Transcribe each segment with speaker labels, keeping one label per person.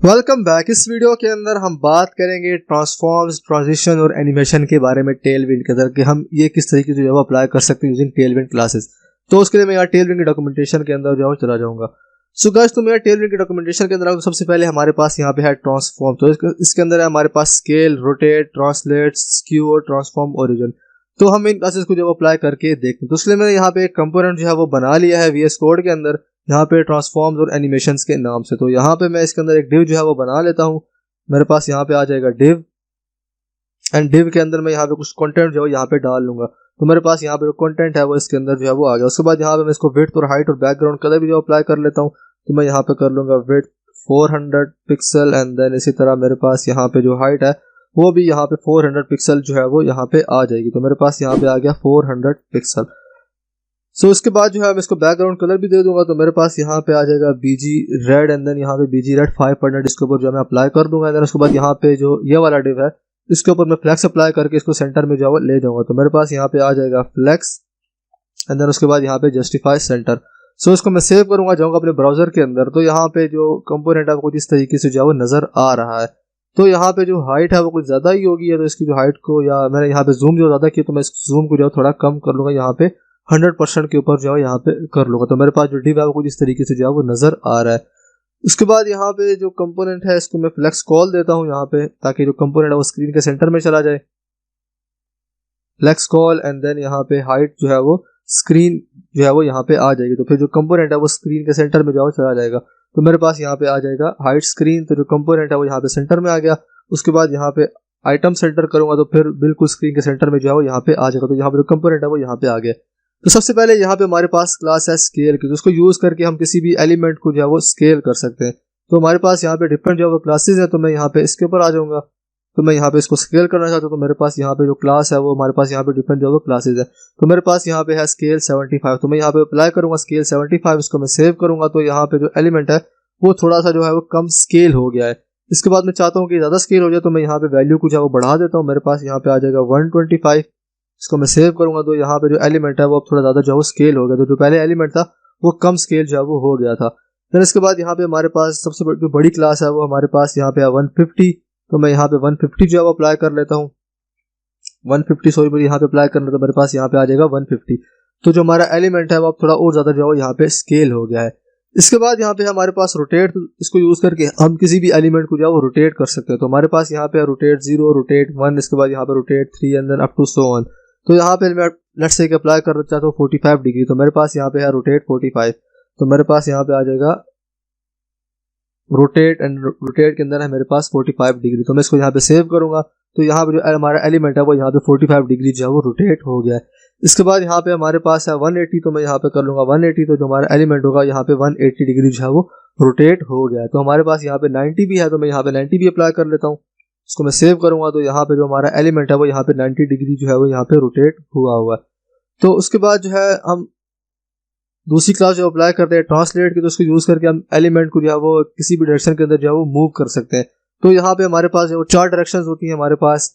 Speaker 1: Welcome back. इस video के अंदर हम बात करेंगे ट्रांसफॉर्म्स, ट्रांजिशन और एनिमेशन के बारे में टेलविंड के अंदर कि हम ये किस तरीके से जो है अप्लाई कर सकते हैं यूजिंग टेलविंड क्लासेस। तो उसके लिए मैं यहाँ टेलविंड की डॉक्यूमेंटेशन के अंदर जो चला जाऊंगा। सो गाइस, तो मैं टेलविंड की डॉक्यूमेंटेशन के अंदर सबसे पहले हमारे पास यहाँ पे है ट्रांसफॉर्म। तो इसके अंदर है हमारे पास स्केल, रोटेट, ट्रांसलेट, स्क्यू और ट्रांसफॉर्म ओरिजिन। तो हम इन क्लासेस को जब अप्लाई करके देखते हैं तो इसलिए मैंने यहाँ पे एक कंपोनेंट जो है वो बना लिया है VS कोड के अंदर, यहाँ पे ट्रांसफॉर्म्स और एनिमेशंस के नाम से। तो यहाँ पे मैं इसके अंदर एक डिव जो है वो बना लेता हूँ। मेरे पास यहाँ पे आ जाएगा डिव, एंड डिव के अंदर मैं यहाँ पे कुछ कंटेंट जो है यहाँ पे डाल लूंगा। तो मेरे पास यहाँ पे जो कंटेंट है वो इसके अंदर जो है वो आ गया। उसके बाद यहाँ पे मैं इसको विड्थ और हाइट और बैकग्राउंड कलर भी जो अप्लाई कर लेता हूँ। तो मैं यहाँ पे कर लूंगा विड्थ 400 पिक्सल, एंड देन इसी तरह मेरे पास यहाँ पे जो हाइट है वो भी यहाँ पे 400 पिक्सल जो है वो यहाँ पे आ जाएगी। तो मेरे पास यहाँ पे आ गया 400 पिक्सल। सो इसके बाद जो है मैं इसको बैकग्राउंड कलर भी दे दूंगा। तो मेरे पास यहाँ पे आ जाएगा BG रेड, एंड देन यहाँ पे BG रेड 500 इसके ऊपर जो मैं अप्लाई कर दूंगा। एंड उसके बाद यहाँ पे जो ये वाला डिव है इसके ऊपर मैं फ्लेक्स अप्लाई करके इसको सेंटर में जो है ले जाऊंगा। तो मेरे पास यहाँ पे आ जाएगा फ्लेक्स, एंड देन उसके बाद यहाँ पे जस्टिफाई सेंटर। सो इसको मैं सेव करूंगा, जाऊंगा अपने ब्राउजर के अंदर। तो यहाँ पे जो कंपोनेंट है कुछ इस तरीके से जो है वो नजर आ रहा है। तो यहाँ पे जो हाइट है वो कुछ ज्यादा ही होगी है, तो इसकी जो हाइट को, या मैंने यहाँ पे जूम जो ज्यादा किया तो मैं इस जूम को जो थोड़ा कम कर लूंगा, यहाँ पे 100% के ऊपर जो है यहाँ पे कर लूंगा। तो मेरे पास जो डिव है वो कुछ इस तरीके से जो है वो नजर आ रहा है। उसके बाद यहाँ पे जो कंपोनेंट है इसको मैं फ्लेक्स कॉल देता हूँ यहाँ पे, ताकि जो कंपोनेंट है वो स्क्रीन के सेंटर में चला जाए। फ्लेक्स कॉल, एंड देन यहाँ पे हाइट जो है वो स्क्रीन जो है वो यहाँ पे आ जाएगी। तो फिर जो कंपोनेंट है वो स्क्रीन के सेंटर में जो है चला जाएगा। तो मेरे पास यहाँ पे आ जाएगा हाइट स्क्रीन। तो जो कंपोनेंट है वो यहाँ पे सेंटर में आ गया। उसके बाद यहाँ पे आइटम सेंटर करूंगा तो फिर बिल्कुल स्क्रीन के सेंटर में जो है वो यहाँ पे आ जाएगा। तो यहाँ पे जो कंपोनेंट है वो यहाँ पे आ गया। तो सबसे पहले यहाँ पे हमारे पास क्लास है स्केल की, तो उसको यूज करके हम किसी भी एलिमेंट को जो है वो स्केल कर सकते हैं। तो हमारे पास यहाँ पे डिफरेंट जो है वो क्लासेस है। तो मैं यहाँ पे इसके ऊपर आ जाऊंगा। तो मैं यहाँ पे इसको स्केल करना चाहता हूँ। तो मेरे पास यहाँ पे जो क्लास है वो हमारे पास यहाँ पे डिफरेंट जो है वो क्लासेस है। तो मेरे पास यहाँ पे है स्केल 75। तो मैं यहाँ पे अप्लाई करूंगा स्केल 75, इसको मैं सेव करूंगा। तो यहाँ पे जो एलिमेंट है वो थोड़ा सा जो है वो कम स्केल हो गया है। इसके बाद मैं चाहता हूँ कि ज्यादा स्केल हो जाए, तो मैं यहाँ पे वैल्यू को जो है वो बढ़ा देता हूँ। मेरे पास यहाँ पे आ जाएगा 125। इसको मैं सेव करूंगा। तो यहाँ पे जो एलिमेंट है वो अब थोड़ा ज्यादा जो है वो स्केल हो गया। तो जो पहले एलिमेंट था वो कम स्केल जो है वो हो गया था। फिर इसके बाद यहाँ पे हमारे पास सबसे जो बड़ी क्लास है वो हमारे पास यहाँ पे है 150। तो मैं यहाँ पे 150 जो है वो अप्लाई कर लेता हूँ। 150 सॉरी मुझे यहाँ पे अप्लाई करना, तो मेरे पास यहाँ पे आ जाएगा 150। तो जो हमारा एलिमेंट है वो अब थोड़ा और ज्यादा जो है यहाँ पे स्केल हो गया है। इसके बाद यहाँ पे हमारे पास रोटेट, इसको यूज करके हम किसी भी एलिमेंट को जो है वो रोटेट कर सकते हैं। तो हमारे पास यहाँ पे रोटेट 0, रोटेट 1, इसके बाद यहाँ पे rotate 3, and then up to so on. तो यहाँ पे मैं लेट्स से अप्लाई करना चाहता हूँ 45 डिग्री। तो मेरे पास यहाँ पे है रोटेट 45। तो मेरे पास यहाँ पे आ जाएगा रोटेट, एंड रोटेट के अंदर है मेरे पास 45 डिग्री। तो मैं इसको यहाँ पे सेव करूंगा। तो यहाँ पे जो हमारा एलिमेंट है वो यहाँ पे 45 डिग्री जो है वो रोटेट हो गया है। इसके बाद यहाँ पे हमारे पास है 180। तो मैं यहाँ पे कर लूंगा 180। तो जो हमारा एलिमेंट होगा यहाँ पे 180 डिग्री जो है वो रोटेट हो गया है। तो हमारे पास यहाँ पे 90 भी है। तो मैं यहाँ पे 90 भी अप्लाई कर लेता हूँ। इसको मैं सेव करूंगा। तो यहाँ पे जो हमारा एलिमेंट है वो यहाँ पे 90 डिग्री जो है वो यहाँ पे रोटेट हुआ है। तो उसके बाद जो है हम दूसरी क्लास जो अप्लाई करते हैं ट्रांसलेट की, तो उसको यूज करके हम एलिमेंट को जो है वो किसी भी डायरेक्शन के अंदर जो है वो मूव कर सकते हैं। तो यहाँ पे हमारे पास जो 4 डायरेक्शंस होती हैं, हमारे पास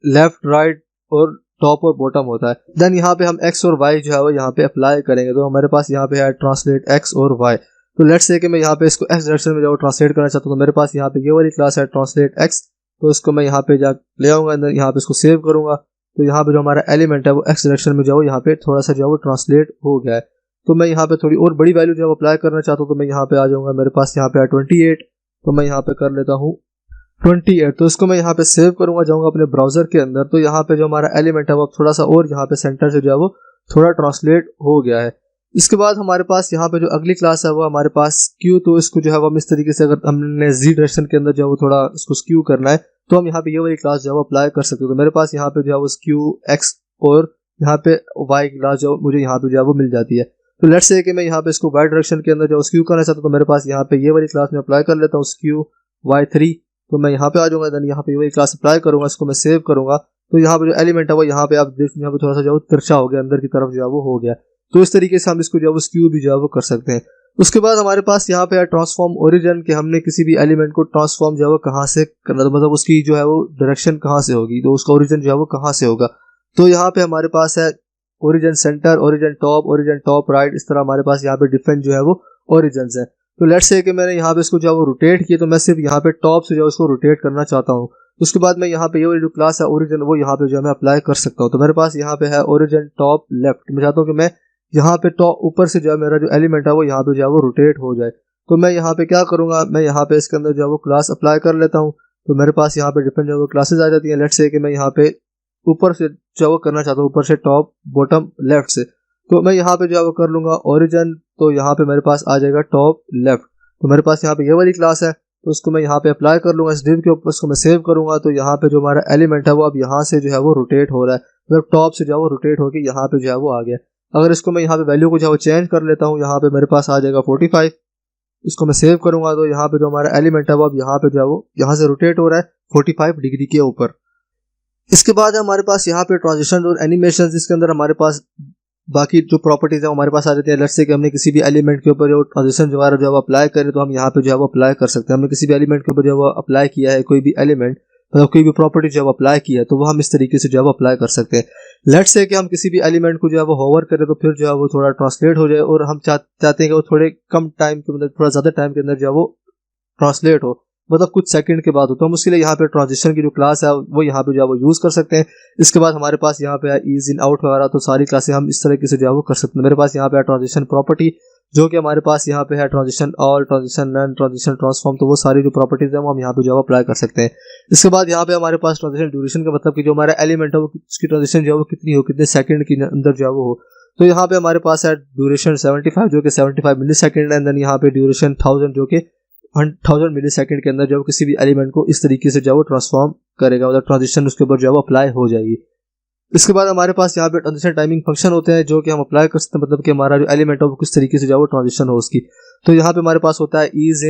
Speaker 1: लेफ्ट, राइट और टॉप और बॉटम होता है। देन यहाँ पे हम एक्स और वाई जो है वो यहाँ पे अप्लाई करेंगे। तो हमारे पास यहाँ पे है ट्रांसलेट एक्स और वाई। तो लेट्स से कि मैं यहाँ पे इसको एक्स डायरेक्शन में जो ट्रांसलेट करना चाहता हूँ, तो मेरे पास यहाँ पे ये वाली क्लास है ट्रांसलेट एक्स। तो इसको मैं यहाँ पे जा ले आऊंगा, यहाँ पे इसको सेव करूंगा। तो यहाँ पे जो हमारा एलिमेंट है वो एक्स डायरेक्शन में जो यहाँ पे थोड़ा सा जो वो ट्रांसलेट हो गया है। तो मैं यहाँ पे थोड़ी और बड़ी वैल्यू जो अप्लाई करना चाहता हूँ, तो मैं यहाँ पे आ जाऊंगा। मेरे पास यहाँ पे है 28। तो मैं यहाँ पे कर लेता हूँ 28। तो इसको मैं यहाँ पे सेव करूंगा, जाऊंगा अपने ब्राउजर के अंदर। तो यहाँ पे जो हमारा एलिमेंट है वो थोड़ा सा और यहाँ पे सेंटर से जो है वो थोड़ा ट्रांसलेट हो गया है। इसके बाद हमारे पास यहाँ पे जो अगली क्लास है वो हमारे पास स्क्यू। तो इसको जो है वो हम इस तरीके से, अगर हमने Z डायरेक्शन के अंदर जो है वो थोड़ा इसको स्क्यू करना है, तो हम यहाँ पे ये वाली क्लास जो है वो अप्लाई कर सकते हो। तो मेरे पास यहाँ पे जो है वो स्क्यू एक्स और यहाँ पे वाई क्लास जो मुझे यहाँ पे जो है वो मिल जाती है। तो लेट्स से कि मैं यहाँ पे इसको वाई डायरेक्शन के अंदर जो स्क्यू करना चाहता हूँ, तो मेरे पास यहाँ पे ये वाली क्लास में अप्लाई कर लेता हूँ स्क्यू y3। तो मैं यहाँ पे आ जाऊंगा। देन यहाँ पे वही क्लास अप्लाई करूंगा, इसको मैं सेव करूंगा। तो यहाँ पे जो एलिमेंट है वो यहाँ पे आप देख, यहाँ पे थोड़ा सा जो तिरछा हो गया, अंदर की तरफ जो है वो हो गया। तो इस तरीके से हम इसको जो है स्क्यू भी जो है वो कर सकते हैं। उसके बाद हमारे पास यहाँ पे है ट्रांसफॉर्म ओरिजिन, कि हमने किसी भी एलिमेंट को ट्रांसफॉर्म जो है वो कहाँ से करना, तो मतलब उसकी जो है वो डायरेक्शन कहाँ से होगी, तो उसका ओरिजिन जो है वो कहाँ से होगा। तो यहाँ पे हमारे पास है origin centre, origin top right, इस तरह हमारे पास यहाँ पे डिफरेंट जो है वो ओरिजिन है। तो लेट्स से कि मैंने यहाँ पे इसको जो है वो रोटेट किया, तो मैं सिर्फ यहाँ पे टॉप से जो है इसको रोटेट करना चाहता हूँ। उसके बाद मैं यहाँ पे ये वाली जो क्लास है ओरिजिन वो यहाँ पे जो है मैं अप्लाई कर सकता हूँ। तो मेरे पास यहाँ पे है ओरिजिन टॉप लेफ्ट। मैं चाहता हूँ कि मैं यहाँ पे टॉप ऊपर से जो है मेरा जो एलिमेंट है वो यहाँ पे जो है वो रोटेट हो जाए। तो मैं यहाँ पे क्या करूँगा, मैं यहाँ पे इसके अंदर जो है वो क्लास अप्लाई कर लेता हूँ। तो मेरे पास यहाँ पे डिफरेंट जो है वो क्लासेस आ जाती हैं। लेट्स से कि मैं यहाँ पे ऊपर से जो है वो करना चाहता हूँ, ऊपर से टॉप बॉटम लेफ्ट से। तो मैं यहाँ पे जो है वो कर लूँगा ओरिजिन, तो यहाँ पे मेरे पास आ जाएगा टॉप लेफ्ट। तो मेरे पास यहाँ पे ये वाली क्लास है, तो उसको मैं यहाँ पे अप्लाई कर लूँगा इस डिव के ऊपर, उसको मैं सेव करूँगा। तो यहाँ पे जो हमारा एलिमेंट है वो अब यहाँ से जो है वो रोटेट हो रहा है, मतलब टॉप से जो है वो रोटेट होकर यहाँ पे जो है वो आ गया। अगर इसको मैं यहाँ पे वैल्यू को जो है वो चेंज कर लेता हूँ, यहाँ पे मेरे पास आ जाएगा 45। इसको मैं सेव करूँगा तो यहाँ पे जो हमारा एलिमेंट है वो अब यहाँ पे जो है वो यहाँ से रोटेट हो रहा है 45 डिग्री के ऊपर। इसके बाद हमारे पास यहाँ पे ट्रांजिशन और एनिमेशन, जिसके अंदर हमारे पास बाकी जो प्रॉपर्टीज है हमारे पास आ जाती है। लेट्स से कि हमने किसी भी एलिमेंट के ऊपर जो ट्रांजिशन जो है वो अप्लाई करें, तो हम यहाँ पे जो है वो अप्लाई कर सकते हैं। हमने किसी भी एलिमेंट के ऊपर जो है अप्लाई किया है, कोई भी एलिमेंट मतलब कोई भी प्रॉपर्टी जो है अप्लाई किया है, तो वो हम इस तरीके से जो है अप्लाई कर सकते हैं। लेट्स से कि हम किसी भी एलिमेंट को जो है वो होवर करें, तो फिर जो है वो थोड़ा ट्रांसलेट हो जाए, और हम चाहते हैं कि वो थोड़े कम टाइम के मतलब थोड़ा ज़्यादा टाइम के अंदर जो है वो ट्रांसलेट हो, मतलब कुछ सेकंड के बाद हो। तो हम उसके लिए यहाँ पे ट्रांजिशन की जो क्लास है वो यहाँ पे जो है वो यूज़ कर सकते हैं। इसके बाद हमारे पास यहाँ पे है ईज इन आउट वगैरह, तो सारी क्लासें हम इस तरीके से जो है वो कर सकते हैं। मेरे पास यहाँ पे है ट्रांजिशन प्रॉपर्टी, जो कि हमारे पास यहाँ पे है transition all, transition none, transition transform. तो वो सारी जो प्रॉपर्टीज है वो हम यहाँ पे जो है अप्लाई कर सकते हैं। इसके बाद यहाँ पे हमारे पास ट्रांजिशन ड्यूरेशन का मतलब कि जो हमारा एलिमेंट है वो उसकी ट्रांजिशन जो है वो कितनी हो, कितने सेकंड के अंदर जो है वो हो। तो यहाँ पे हमारे पास है ड्यूरेशन 75 जो कि 75 मिली सेकेंड, एंड देन यहाँ पे ड्यूरेशन 1000 जो कि 1000 मिली सेकेंड के अंदर जो किसी भी एलिमेंट को इस तरीके से जो वो ट्रांसफॉर्म करेगा, मतलब ट्रांजिशन उसके ऊपर जो है अप्लाई हो जाएगी। इसके बाद हमारे पास यहाँ पे ट्रांजिशन टाइमिंग फंक्शन होते हैं, जो कि हम अप्लाई कर सकते हैं, मतलब कि हमारा जो एलिमेंट है वो किस तरीके से जो ट्रांजिशन हो उसकी। तो यहाँ पे हमारे पास होता है ease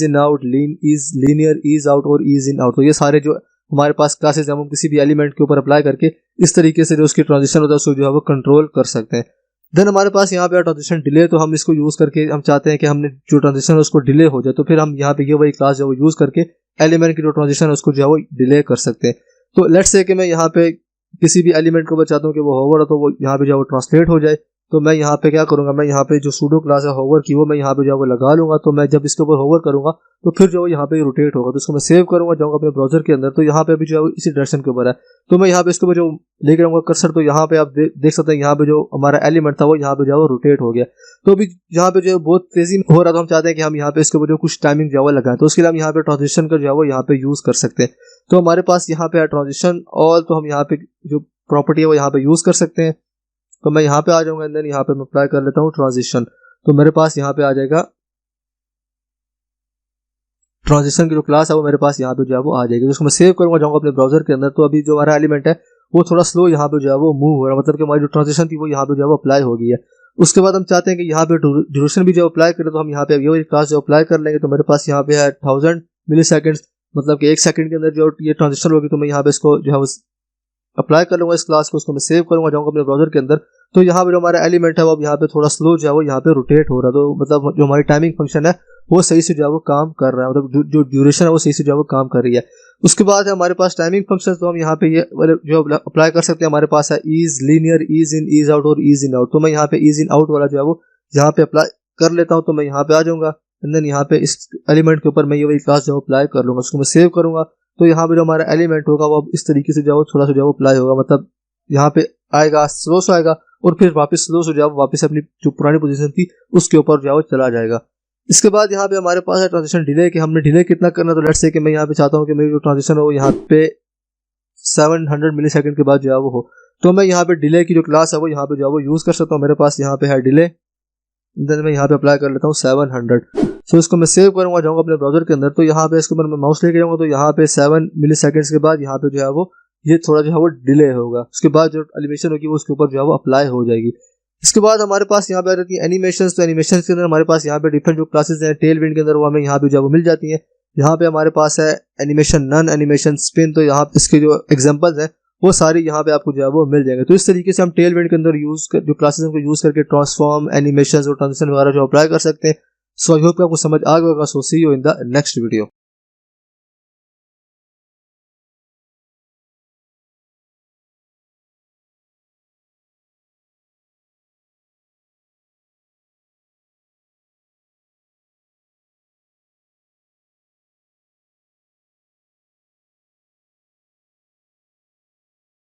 Speaker 1: in out, ease linear, ease out और ईज इन आउट। तो ये सारे जो हमारे पास क्लासेस हम किसी भी एलिमेंट के ऊपर अप्लाई करके इस तरीके से जो उसकी ट्रांजिशन होता है उसको जो है वो कंट्रोल कर सकते हैं। देन हमारे पास यहाँ पे ट्रांजिशन डिले, तो हम इसको यूज़ करके हम चाहते हैं कि हमने जो ट्रांजिशन है उसको डिले हो जाए, तो फिर हम यहाँ पे ये वही क्लास जो है वो यूज़ करके एलिमेंट की जो ट्रांजिशन है उसको जो है वो डिले कर सकते हैं। तो लेट्स से कि मैं यहाँ पे किसी भी एलिमेंट को चाहता हूँ कि वो होवर हो, तो वो यहाँ पे जो है वो ट्रांसलेट हो जाए। तो मैं यहाँ पे क्या करूँगा, मैं यहाँ पे जो सूडो क्लास है होवर की वो मैं यहाँ पे जो है वो लगा लूँगा। तो मैं जब इसके ऊपर होवर करूँगा तो फिर जो यहाँ पे रोटेट होगा, तो इसको मैं सेव करूँगा, जाऊँगा अपने ब्राउजर के अंदर। तो यहाँ पे भी जो है इसी डायरेक्शन के ऊपर है, तो मैं यहाँ पे इसके ऊपर जो लेकर आऊँगा कर्सर, तो यहाँ पे आप देख सकते हैं यहाँ पे जो हमारा एलिमेंट था वो यहाँ पे जो है रोटेट हो गया। तो अभी यहाँ पे जो है बहुत तेजी में हो रहा, तो हम चाहते हैं कि हम यहाँ पे इसके ऊपर जो कुछ टाइमिंग जो है लगाएं, तो उसके लिए हम यहाँ पे ट्रांजिशन का जो है वो यहाँ पे यूज़ कर सकते हैं। तो हमारे पास यहाँ पे है ट्रांजिशन ऑल, तो हम यहाँ पे जो प्रॉपर्टी है वो यहाँ पे यूज़ कर सकते हैं। तो मैं यहाँ पे आ जाऊँगा, एंड देन यहाँ पे मैं अप्लाई कर लेता हूँ ट्रांजिशन। तो मेरे पास यहाँ पे आ जाएगा ट्रांजिशन की जो क्लास है वो मेरे पास यहाँ पे जो है वो आ जाएगी। तो उसको मैं सेव करूँगा, जाऊँगा अपने ब्राउजर के अंदर। तो अभी जो हमारा एलिमेंट है वो थोड़ा स्लो यहाँ पे जो है वो मूव हो रहा है, मतलब कि हमारी जो ट्रांजिशन थी वो यहाँ पे जो है वो अप्लाई हो गई है। उसके बाद हम चाहते हैं कि यहाँ पे ड्यूरेशन भी जो अप्लाई करें, तो हम यहाँ पे ये क्लास जो अप्लाई कर लेंगे। तो मेरे पास यहाँ पे है 1000 मिली सेकेंड, मतलब कि 1 सेकंड के अंदर जो ये ट्रांजिशन होगी। तो मैं यहाँ पे इसको जो है अप्लाई कर लूँगा इस क्लास को, उसको मैं सेव करूँगा, जाऊँगा अपने ब्राउजर के अंदर। तो यहाँ पे जो हमारा एलिमेंट है वो अब यहाँ पे थोड़ा स्लो जो है वो यहाँ पे रोटेट हो रहा है। तो मतलब जो हमारी टाइमिंग फंक्शन है वो सही से जो है वो काम कर रहा है, मतलब जो ड्यूरेशन है वो सही से जो है वो काम कर रही है। उसके बाद है हमारे पास टाइमिंग फंक्शन, तो हम यहाँ पे ये जो अप्लाई कर सकते हैं। हमारे पास है ईज लीनियर, ईज इन, ईज आउट और ईज इन आउट। तो मैं यहाँ पे ईज इन आउट वाला जो है वो यहाँ पे अप्लाई कर लेता हूँ। तो मैं यहाँ पे आ जाऊँगा, एंड देन यहाँ पे इस एलिमेंट के ऊपर मैं ये वही क्लास जो अप्लाई कर लूँगा, उसको मैं सेव करूँगा। तो यहाँ पे जो हमारा एलिमेंट होगा वो अब इस तरीके से जो थोड़ा सा जो अप्लाई होगा, मतलब यहाँ पे आएगा, स्लो से आएगा, और फिर वापस स्लो से जो वापस अपनी जो पुरानी पोजीशन थी उसके ऊपर जो चला जाएगा। इसके बाद यहाँ पे हमारे पास है ट्रांजिशन डिले, कि हमने डिले कितना करना। तो लेट्स से कि मैं यहाँ पे चाहता हूँ कि मेरी जो ट्रांजिशन हो यहाँ पे 700 मिली सेकेंड के बाद जो है वो हो, तो मैं यहाँ पे डिले की जो क्लास है वो यहाँ पे जो है वो यूज़ कर सकता हूँ। मेरे पास यहाँ पे है डिले, देन मैं यहाँ पे अप्लाई कर लेता हूँ 700। सो इसको मैं सेव करूँगा, जाऊँगा अपने ब्राउजर के अंदर। तो यहाँ पे इसके ऊपर मैं माउस लेके जाऊँगा, तो यहाँ पे 7 मिली सेकेंड्स के बाद यहाँ पे जो है वो ये थोड़ा जो है वो डिले होगा। उसके बाद जो एनिमेशन होगी वो उसके ऊपर जो है वो अप्लाई हो जाएगी। इसके बाद हमारे पास यहाँ पे आ जाती है एनिमेशन। तो एनिमेशन के अंदर हमारे पास यहाँ पे डिफरेंट जो क्लासेस हैं टेल विंड के अंदर वो हमें यहाँ पे जो है वो मिल जाती हैं। यहाँ पे हमारे पास है एनिमेशन नन, एनिमेशन स्पिन। तो यहाँ इसके जो एग्जांपल्स हैं वो सारी यहाँ पे आपको जो है वो मिल जाएंगे। तो इस तरीके से हम टेल विंड के अंदर जो क्लासेस को यूज करके ट्रांसफॉर्म, एनिमेशन और ट्रांजिशन वगैरह जो अप्लाई कर सकते हैं। सो आई होप आपको समझ आ गया होगा। So see you in the next video.